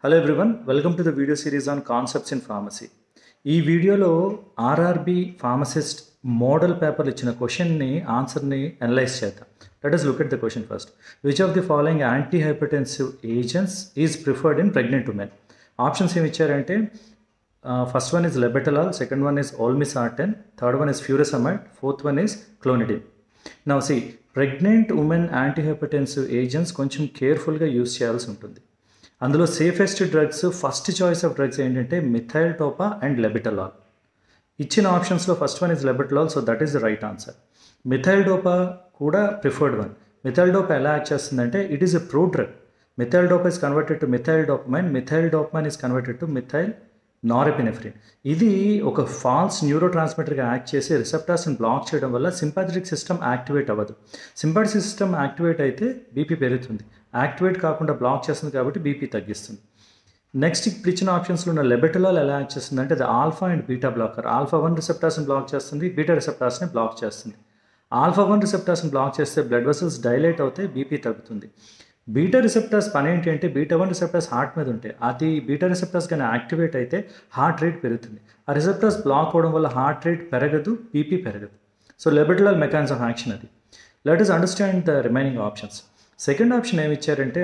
Hello everyone, welcome to the video series on concepts in pharmacy. ఈ వీడియోలో RRB pharmacist model పేపర్లు ఇచ్చిన క్వశ్చన్ని ఆన్సర్ని అనలైజ్ చేద్దాం. Let us look at the question first. Which of the following antihypertensive agents is preferred in pregnant women? Options ఏమి ఇచ్చారంటే first one is labetalol, second one is olmesartan, third one is furosemide, fourth one is clonidine. Now see, pregnant women antihypertensive agents కొంచెం కేర్ఫుల్గా use చేయాల్సి ఉంటుంది. అందులో safest drugs, first choice of drugs ఏంటంటే methyldopa and labetalol. ఇచ్చిన ఆప్షన్స్లో first one is labetalol, so that is the right answer. Methyldopa కూడా preferred one. Methyldopa ఎలా యాక్ట్ చేస్తుందంటే it is a pro drug. Methyldopa is converted to methyl dopamine, methyl dopamine is converted to methyl norepinephrine. ఇది ఒక falls neuro ట్రాన్స్మిటర్గా act చేసి రిసెప్టార్స్ని black చేయడం వల్ల sympathetic system activate అవ్వదు. Sympathetic system activate అయితే BP పెరుగుతుంది, యాక్టివేట్ కాకుండా బ్లాక్ చేస్తుంది కాబట్టి బీపీ తగ్గిస్తుంది. నెక్స్ట్ ఇప్పుడు ఇచ్చిన ఆప్షన్స్లో ఉన్న లెబెటలాల్ ఎలా యాక్ట్ చేస్తుంది అంటే అది alpha and beta blocker. Alpha 1 రిసెప్టార్స్ని బ్లాక్ చేస్తుంది, బీటా రిసెప్టార్స్ని బ్లాక్ చేస్తుంది. ఆల్ఫా 1 రిసెప్టార్స్ని బ్లాక్ చేస్తే బ్లడ్ వెసల్స్ డైలేట్ అవుతాయి, బీపీ తగ్గుతుంది. బీటా రిసెప్టార్స్ పని ఏంటి అంటే బీటా 1 రిసెప్టార్స్ హార్ట్ మీద ఉంటాయి, అది బీటా రిసెప్టార్స్ కానీ యాక్టివేట్ అయితే హార్ట్ రేట్ పెరుగుతుంది. ఆ రిసెప్టార్స్ బ్లాక్ అవడం వల్ల హార్ట్ రేట్ పెరగదు, బీపీ పెరగదు. సో లెబెటలాల్ మెకానిజం ఆఫ్ యాక్షన్ అది. Let us understand the remaining options. Second option ఏమి ఇచ్చారంటే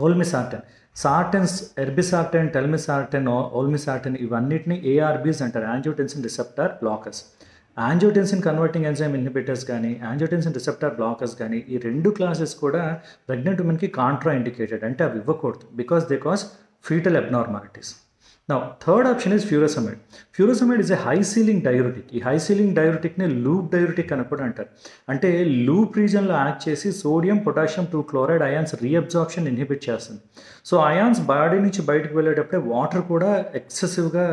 olmesartan. సార్టన్స్, ఎర్బిసార్టన్, టెల్మిసార్టన్, olmesartan ఇవన్నిటిని ఏఆర్బీస్ అంటారు, angiotensin receptor blockers. Angiotensin converting enzyme inhibitors కానీ యాంజియోటెన్సిన్ రిసెప్టార్ బ్లాకర్స్ కానీ ఈ రెండు క్లాసెస్ కూడా ప్రెగ్నెంట్ ఉమెన్కి కాంట్రా ఇండికేటెడ్, అంటే అవి ఇవ్వకూడదు because they cause fetal abnormalities. Now, third option is furosemide. Furosemide is a high ceiling diuretic. ఈ హై సీలింగ్ డయూరిటిక్ని లూప్ డయూరిటిక్ అని కూడా అంటారు. అంటే లూప్ రీజన్లో యాక్ట్ చేసి sodium, potassium 2 chloride ions reabsorption inhibit చేస్తుంది. సో అయాన్స్ బాడీ నుంచి బయటకు వెళ్ళేటప్పుడే వాటర్ కూడా ఎక్సెసివ్గా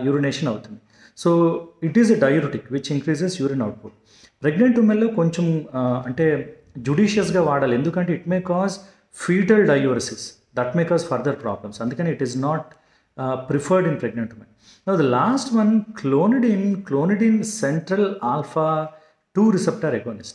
యూరినేషన్ అవుతుంది. So it is a diuretic which increases urine output. Pregnant ఉమెన్లో కొంచెం అంటే జుడిషియస్గా వాడాలి, ఎందుకంటే it may cause fetal diuresis, that may cause further problems. అందుకని it is not preferred in pregnant women. Now the last one, clonidine central alpha 2 receptor agonist.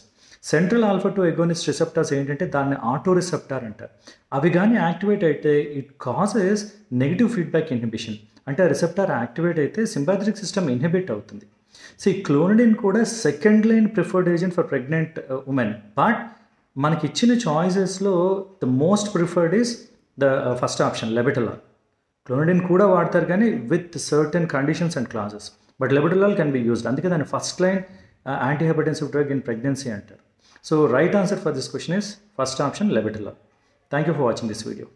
Central alpha 2 agonist receptors ఏంటంటే దాన్ని auto receptor అంటారు. అవి కానీ activate అయితే it causes negative feedback inhibition, అంటే ఆ receptor activate అయితే సింపాథెటిక్ సిస్టమ్ ఇన్హిబిట్ అవుతుంది. సో ఈ క్లోనిడిన్ కూడా second line preferred agent for pregnant women, but మనకి ఇచ్చిన చాయిసెస్లో the most preferred is the first option labetalol. Clonidine కూడా వాడతారు కానీ with certain conditions and clauses, but labetalol can be used. అందుకే దాన్ని first line antihypertensive drug in pregnancy అంటారు. So right answer for this question is first option labetalol. Thank you for watching this video.